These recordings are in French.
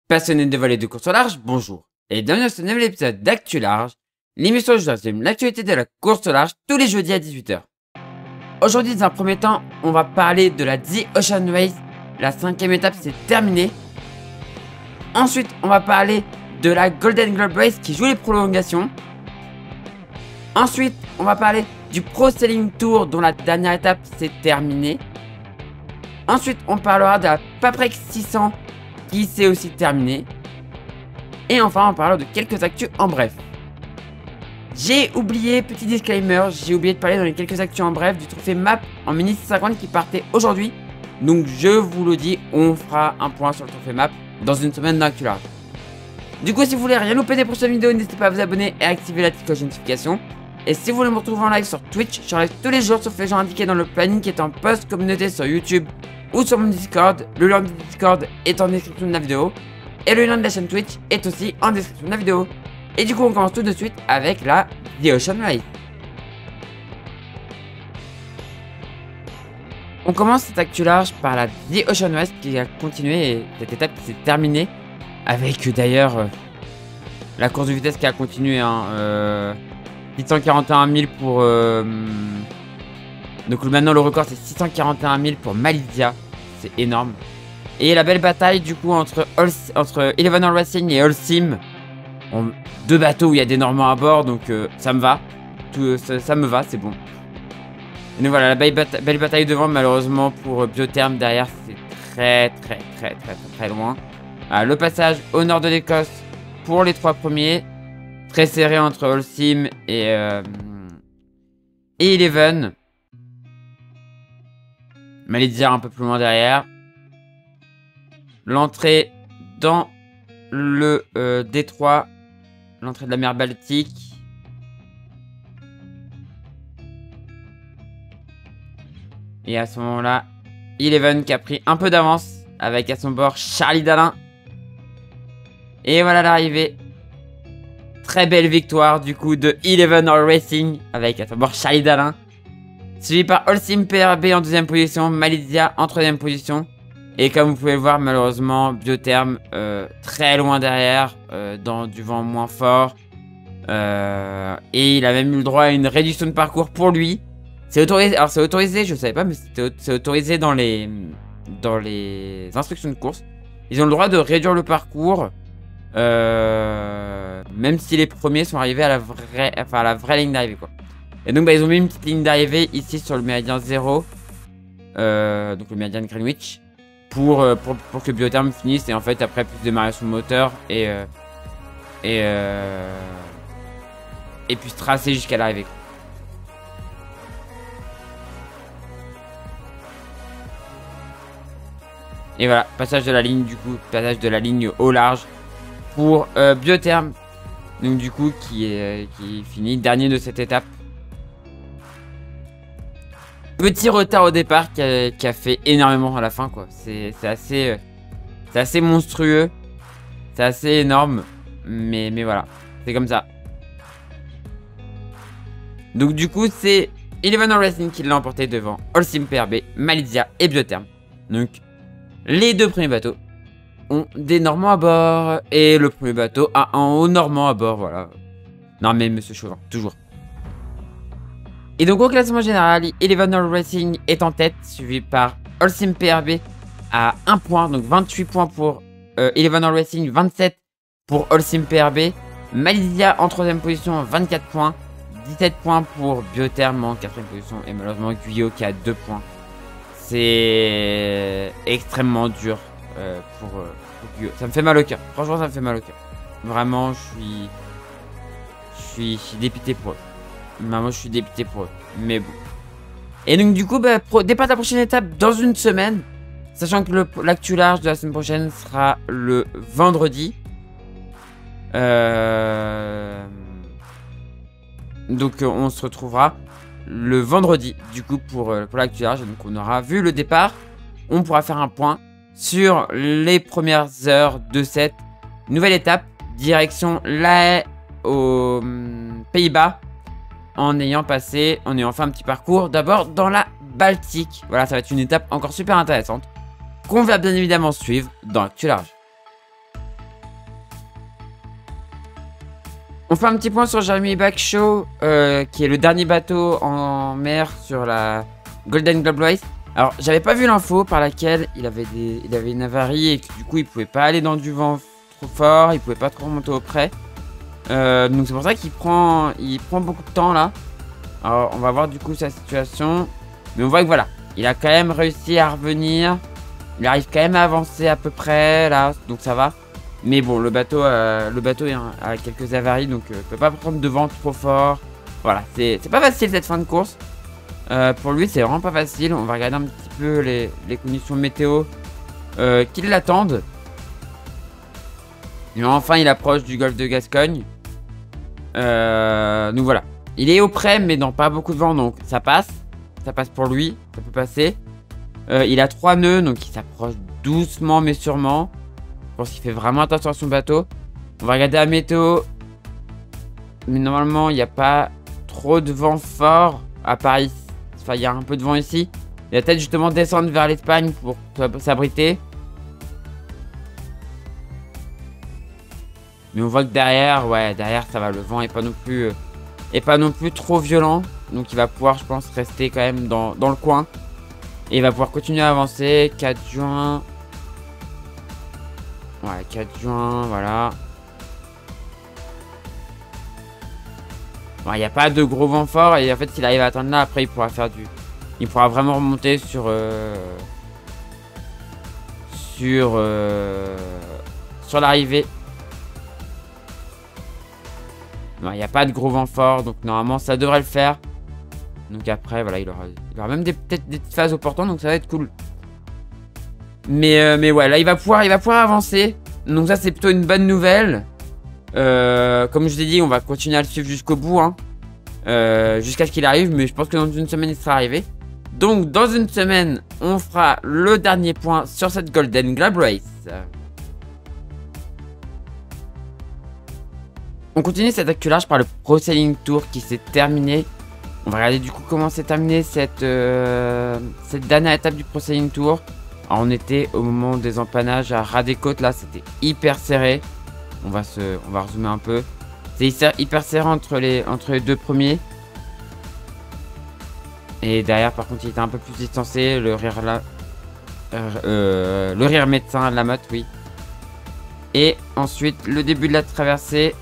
Passionnés de vol et de course au large, bonjour, et bienvenue dans ce nouvel épisode d'Actu Large, l'émission où je résume l'actualité de la course au large tous les jeudis à 18 h. Aujourd'hui, dans un premier temps, on va parler de la The Ocean Race, la 5e étape s'est terminée. Ensuite, on va parler de la Golden Globe Race qui joue les prolongations. Ensuite, on va parler du Pro Sailing Tour dont la dernière étape s'est terminée. Ensuite, on parlera de la Paprex 600 qui s'est aussi terminée. Et enfin, on parlera de quelques actus en bref. J'ai oublié, petit disclaimer, j'ai oublié de parler dans les quelques actus en bref du trophée MAP en mini 50 qui partait aujourd'hui. Donc je vous le dis, on fera un point sur le trophée MAP dans une semaine d'Actu Large. Du coup, si vous voulez rien louper des prochaines vidéos, n'hésitez pas à vous abonner et à activer la petite cloche de notification. Et si vous voulez me retrouver en live sur Twitch, je live tous les jours sauf les gens indiqués dans le planning qui est en post communauté sur YouTube ou sur mon Discord. Le lien du Discord est en description de la vidéo. Et le lien de la chaîne Twitch est aussi en description de la vidéo. Et du coup, on commence tout de suite avec la The Ocean Race. On commence cette actu large par la The Ocean Race qui a continué et cette étape qui s'est terminée. Avec d'ailleurs la course de vitesse qui a continué. 641 000 pour... Donc maintenant le record c'est 641 000 pour Malizia. C'est énorme. Et la belle bataille du coup entre Eleven All Racing et Holcim. Deux bateaux où il y a des Normands à bord, donc ça me va. Ça me va, c'est bon. Et donc voilà, la belle bataille devant, malheureusement pour Biotherm derrière, c'est très loin. Le passage au nord de l'Écosse pour les trois premiers. Très serré entre Holcim et Eleven. Malizia un peu plus loin derrière. L'entrée dans le détroit. L'entrée de la mer Baltique. Et à ce moment-là, Eleven qui a pris un peu d'avance avec à son bord Charlie Dalin. Et voilà l'arrivée. Très belle victoire du coup de Eleven All Racing avec à son bord Charlie Dalin. Suivi par Holcim PRB en deuxième position, Malizia en troisième position. Et comme vous pouvez le voir, malheureusement, Biotherm très loin derrière, dans du vent moins fort. Et il a même eu le droit à une réduction de parcours pour lui. C'est autorisé, alors c'est autorisé, je savais pas, mais c'est autorisé dans les instructions de course. Ils ont le droit de réduire le parcours, même si les premiers sont arrivés à la vraie ligne d'arrivée, quoi. Et donc, ils ont mis une petite ligne d'arrivée ici sur le méridien 0, donc le méridien de Greenwich. Pour que Biotherm finisse et en fait après plus démarrer son moteur et puis se tracer jusqu'à l'arrivée. Et voilà, passage de la ligne du coup, passage de la ligne au large pour Biotherm. Donc du coup qui finit dernier de cette étape. Petit retard au départ qui a fait énormément à la fin, quoi. C'est assez monstrueux. C'est assez énorme. Mais voilà. C'est comme ça. Donc du coup, c'est Eleven All Racing qui l'a emporté devant Holcim PRB, Malizia et Biotherm. Donc, les deux premiers bateaux ont des Normands à bord. Et le premier bateau a un haut Normand à bord, voilà. Non mais monsieur Chauvin, toujours. Et donc au classement général, Eleven All Racing est en tête, suivi par Holcim PRB à 1 point, donc 28 points pour Eleven All Racing, 27 pour Holcim PRB. Malizia en 3ème position, 24 points, 17 points pour Biotherm en 4ème position et malheureusement Guyot qui a 2 points. C'est extrêmement dur pour Guyot. Ça me fait mal au cœur, franchement ça me fait mal au cœur. Vraiment, je suis dépité pour eux. Moi je suis dépité pour eux, mais bon. Et donc du coup, départ de la prochaine étape dans une semaine. Sachant que l'actu large de la semaine prochaine sera le vendredi. Donc on se retrouvera le vendredi du coup pour l'actu large. Donc on aura vu le départ. On pourra faire un point sur les premières heures de cette nouvelle étape. Direction La Haye aux Pays-Bas. En ayant fait un petit parcours d'abord dans la Baltique. Voilà, ça va être une étape encore super intéressante qu'on va bien évidemment suivre dans l'actu large. On fait un petit point sur Jeremy Backshaw, qui est le dernier bateau en mer sur la Golden Globe Race. Alors, j'avais pas vu l'info par laquelle il avait une avarie et que du coup, il pouvait pas aller dans du vent trop fort, il pouvait pas trop remonter au près. Donc c'est pour ça qu'il prend beaucoup de temps là. Alors, on va voir du coup sa situation. Mais on voit que voilà, il a quand même réussi à revenir. Il arrive quand même à avancer à peu près là, donc ça va. Mais bon, le bateau a quelques avaries, donc peut pas prendre de vent trop fort. Voilà, c'est pas facile cette fin de course. Pour lui, c'est vraiment pas facile. On va regarder un petit peu les conditions météo qui l'attendent. Et enfin, il approche du golfe de Gascogne. Donc voilà. Il est au près, mais dans pas beaucoup de vent, donc ça passe. Ça passe pour lui, ça peut passer. Il a 3 nœuds, donc il s'approche doucement mais sûrement. Je pense qu'il fait vraiment attention à son bateau. On va regarder la météo. Mais normalement, il n'y a pas trop de vent fort à Paris. Enfin, il y a un peu de vent ici. Il va peut-être justement descendre vers l'Espagne pour s'abriter. Mais on voit que derrière, ça va. Le vent est pas non plus trop violent. Donc il va pouvoir, je pense, rester quand même dans le coin. Et il va pouvoir continuer à avancer. 4 juin. Ouais, 4 juin, voilà. Bon, il n'y a pas de gros vent fort. Et en fait, s'il arrive à atteindre là, après, il pourra vraiment remonter sur l'arrivée. Il n'y a pas de gros vent fort. Donc, normalement, ça devrait le faire. Donc, après, voilà, il aura même peut-être des petites phases au portant. Donc, ça va être cool. Mais ouais, là, il va pouvoir avancer. Donc ça, c'est plutôt une bonne nouvelle. Comme je vous ai dit, on va continuer à le suivre jusqu'au bout. Hein, jusqu'à ce qu'il arrive. Mais je pense que dans une semaine, il sera arrivé. Donc, dans une semaine, on fera le dernier point sur cette Golden Globe Race. On continue cette actu large par le Pro Sailing Tour qui s'est terminé. On va regarder du coup comment s'est terminée cette dernière étape du Pro Sailing Tour. Alors, on était au moment des empannages à ras des côtes, là c'était hyper serré. On va resumer un peu. C'est hyper serré entre les deux premiers. Et derrière par contre il était un peu plus distancé. Le rire médecin, la motte, oui. Et ensuite le début de la traversée.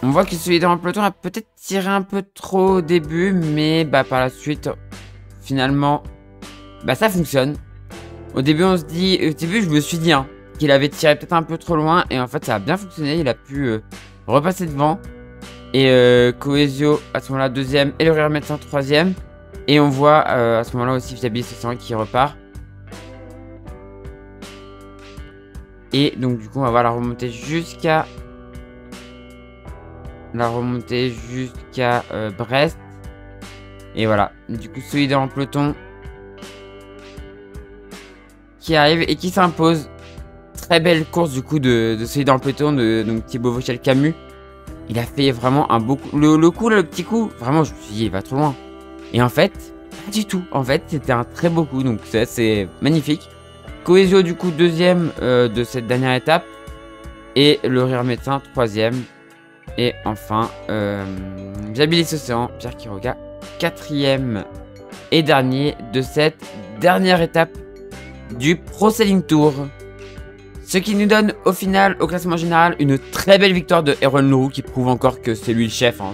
On voit que celui dans le peloton a peut-être tiré un peu trop au début. Mais bah par la suite, finalement... Bah ça fonctionne. Au début je me suis dit qu'il avait tiré peut-être un peu trop loin. Et en fait ça a bien fonctionné. Il a pu repasser devant. Et Coesio à ce moment là deuxième. Et le Rire Médecin troisième. Et on voit à ce moment là aussi Fiabilis qui repart. Et donc du coup on va voir la remontée jusqu'à Brest. Et voilà. Du coup celui en peloton qui arrive et qui s'impose. Très belle course du coup de celui dans le peloton de donc Thibaut Vauchel-Camus. Il a fait vraiment un beau coup. Le petit coup, vraiment je me suis dit il va trop loin. Et en fait, pas du tout. En fait, c'était un très beau coup. Donc c'est magnifique. Coesio du coup deuxième de cette dernière étape. Et le Rire Médecin troisième. Et enfin, Fiabilis Océan, Pierre Quiroga, quatrième et dernier de cette dernière étape du Pro Sailing Tour. Ce qui nous donne au final, au classement général, une très belle victoire de Erwan Leroux qui prouve encore que c'est lui le chef. En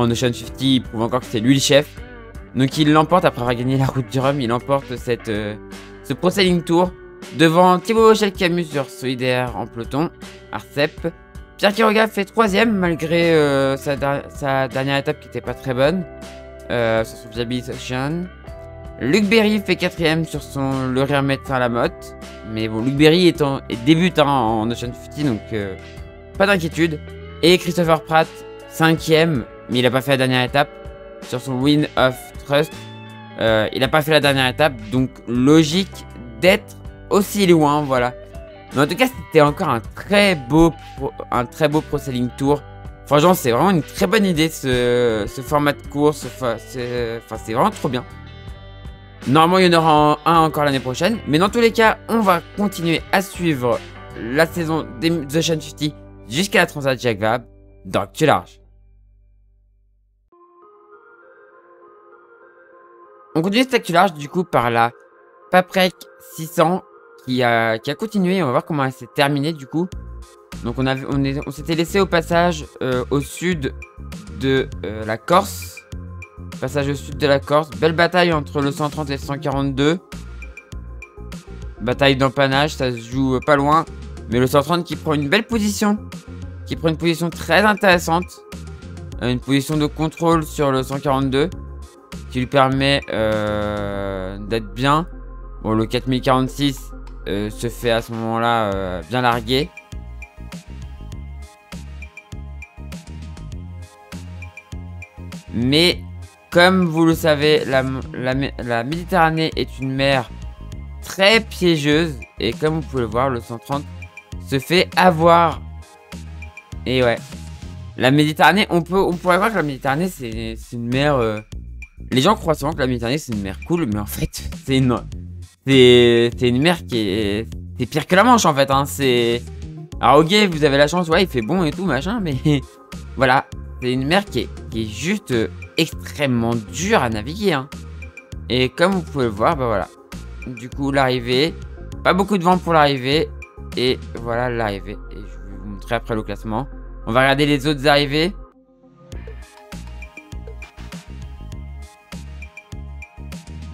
Ocean 50, il prouve encore que c'est lui le chef. Donc il l'emporte après avoir gagné la route du Rhum. Il emporte ce Pro Sailing Tour devant Thibaut Vauchel-Camus sur Solidaire en peloton, Arcep. Pierre Quiroga fait troisième malgré sa dernière étape qui n'était pas très bonne. Sur son Fiabilis Ocean. Luc Berry fait quatrième sur le Rire Médecin à la motte. Mais bon, Luc Berry débute en Ocean 50, donc pas d'inquiétude. Et Christopher Pratt, cinquième, mais il n'a pas fait la dernière étape. Sur son Wind of Trust, il n'a pas fait la dernière étape, donc logique d'être aussi loin, voilà. Mais en tout cas, c'était encore un très beau Pro Sailing Tour. Franchement, c'est vraiment une très bonne idée, ce format de course. C'est vraiment trop bien. Normalement, il y en aura un encore l'année prochaine. Mais dans tous les cas, on va continuer à suivre la saison des Ocean 50 jusqu'à la Transat Jacques Vabre dans Actu Large. On continue cette Actu Large du coup par la Paprec 600 qui a continué. On va voir comment elle s'est terminée du coup. Donc on s'était laissé au passage au sud de la Corse. Passage au sud de la Corse. Belle bataille entre le 130 et le 142. Bataille d'empannage, ça se joue pas loin. Mais le 130 qui prend une belle position. Qui prend une position très intéressante. Une position de contrôle sur le 142. Qui lui permet d'être bien. Bon, le 4046 se fait à ce moment-là bien larguer. Mais comme vous le savez, la Méditerranée est une mer très piégeuse. Et comme vous pouvez le voir, le 130 se fait avoir. Et ouais. La Méditerranée, on pourrait croire que la Méditerranée, c'est une mer... Les gens croient souvent que la Méditerranée, c'est une mer cool. Mais en fait, c'est une mer qui est... C'est pire que la Manche, en fait. Hein. Alors, ok, vous avez la chance. Ouais, il fait bon et tout, machin. Mais voilà. C'est une mer qui est juste extrêmement dure à naviguer. Hein. Et comme vous pouvez le voir, bah voilà. Du coup, l'arrivée. Pas beaucoup de vent pour l'arrivée. Et voilà l'arrivée. Et je vais vous montrer après le classement. On va regarder les autres arrivées.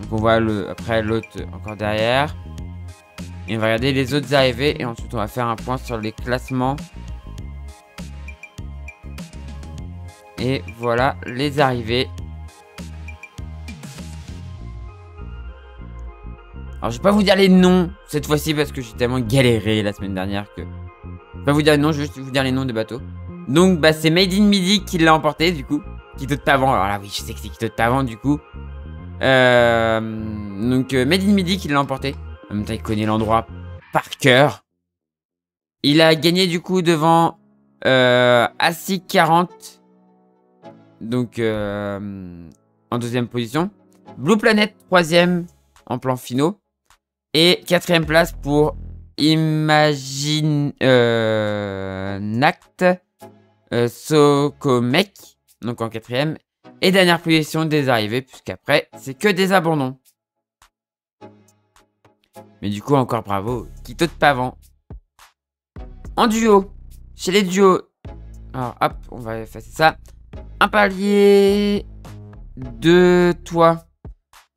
Donc on voit après l'autre encore derrière. Et on va regarder les autres arrivées. Et ensuite on va faire un point sur les classements. Et voilà les arrivées. Alors je vais pas vous dire les noms cette fois-ci parce que j'ai tellement galéré la semaine dernière que... Je vais pas vous dire les noms, je vais juste vous dire les noms des bateaux. Donc bah c'est Made in Midi qui l'a emporté du coup. Quito de Pavant, alors là oui je sais que c'est Quito de Pavant du coup. Donc Made in Midi qui l'a emporté. En même temps il connaît l'endroit par cœur. Il a gagné du coup devant ASIC 40. Donc en deuxième position. Blue Planet 3ème en plan finaux. Et 4ème place pour Imagine Nact Sokomec. Donc en 4ème. Et dernière position des arrivées. Puisqu'après c'est que des abandons. Mais du coup encore bravo. Quito de Pavant. En duo. Chez les duos. Alors hop on va effacer ça. Un palier de toit.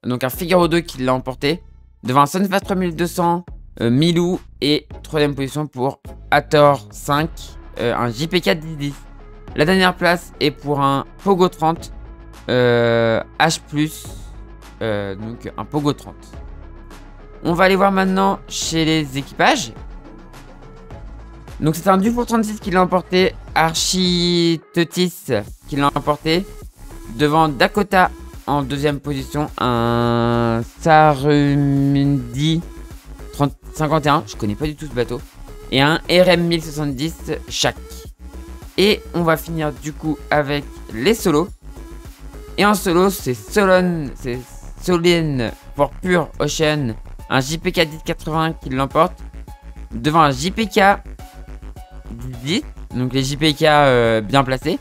Donc un Figaro 2 qui l'a emporté. Devant un Sunfast 3200, Milou. Et 3ème position pour Hathor 5, un JP4 1010. La dernière place est pour un Pogo 30 H+, donc un Pogo 30. On va aller voir maintenant chez les équipages. Donc c'est un Dufour 36 qui l'a emporté. Architetis qui l'a emporté. Devant Dakota en 2ème position. Un Sarumundi 51. Je connais pas du tout ce bateau. Et un RM 1070 chaque. Et on va finir du coup avec les solos. Et en solo c'est Solon pour Pure Ocean. Un JPK 1080 qui l'emporte. Devant un JPK 10. Donc les JPK bien placés.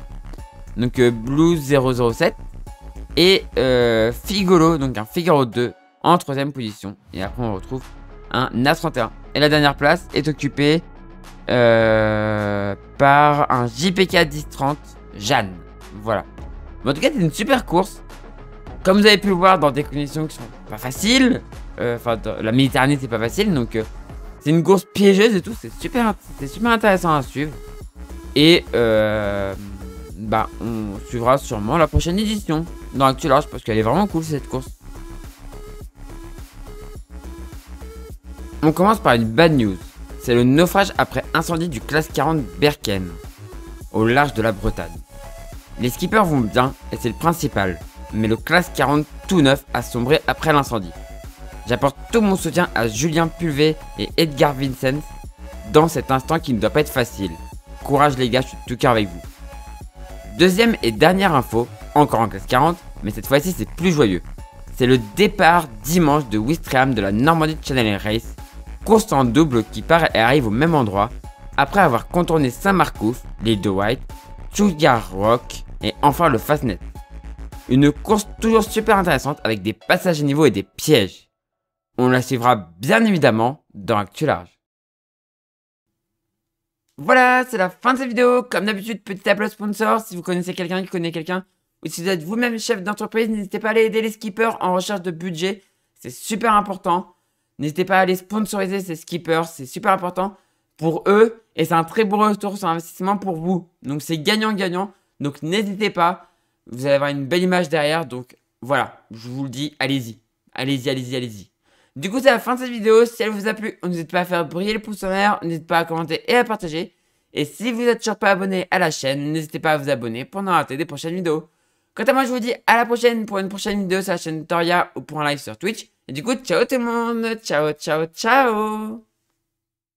Donc Blue 007. Et Figolo, donc un Figaro 2 en 3ème position. Et après on retrouve un A31. Et la dernière place est occupée par un JPK 1030 Jeanne. Voilà. Mais en tout cas c'est une super course. Comme vous avez pu le voir dans des conditions qui sont pas faciles. Enfin la Méditerranée c'est pas facile. Donc c'est une course piégeuse et tout. C'est super intéressant à suivre. Et bah on suivra sûrement la prochaine édition dans Actu Large parce qu'elle est vraiment cool cette course. On commence par une bad news. C'est le naufrage après incendie du classe 40 Berken au large de la Bretagne. Les skippers vont bien et c'est le principal, mais le classe 40 tout neuf a sombré après l'incendie. J'apporte tout mon soutien à Julien Pulvé et Edgar Vincent dans cet instant qui ne doit pas être facile. Courage les gars, je suis de tout cœur avec vous. Deuxième et dernière info, encore en classe 40, mais cette fois-ci c'est plus joyeux. C'est le départ dimanche de Wistreham de la Normandie Channel Race, course en double qui part et arrive au même endroit, après avoir contourné Saint-Marcouf, l'île de White, Sugar Rock et enfin le Fastnet. Une course toujours super intéressante avec des passages à niveau et des pièges. On la suivra bien évidemment dans Actu Large. Voilà, c'est la fin de cette vidéo. Comme d'habitude, petit appel au sponsor. Si vous connaissez quelqu'un qui connaît quelqu'un, ou si vous êtes vous-même chef d'entreprise, n'hésitez pas à aller aider les skippers en recherche de budget. C'est super important. N'hésitez pas à aller sponsoriser ces skippers. C'est super important pour eux. Et c'est un très beau retour sur investissement pour vous. Donc c'est gagnant-gagnant. Donc n'hésitez pas. Vous allez avoir une belle image derrière. Donc voilà, je vous le dis, allez-y. Allez-y, allez-y, allez-y. Du coup, c'est la fin de cette vidéo. Si elle vous a plu, n'hésitez pas à faire briller le pouce en l'air. N'hésitez pas à commenter et à partager. Et si vous n'êtes toujours pas abonné à la chaîne, n'hésitez pas à vous abonner pour ne rater des prochaines vidéos. Quant à moi, je vous dis à la prochaine pour une prochaine vidéo sur la chaîne Toria ou pour un live sur Twitch. Et du coup, ciao tout le monde. Ciao, ciao, ciao.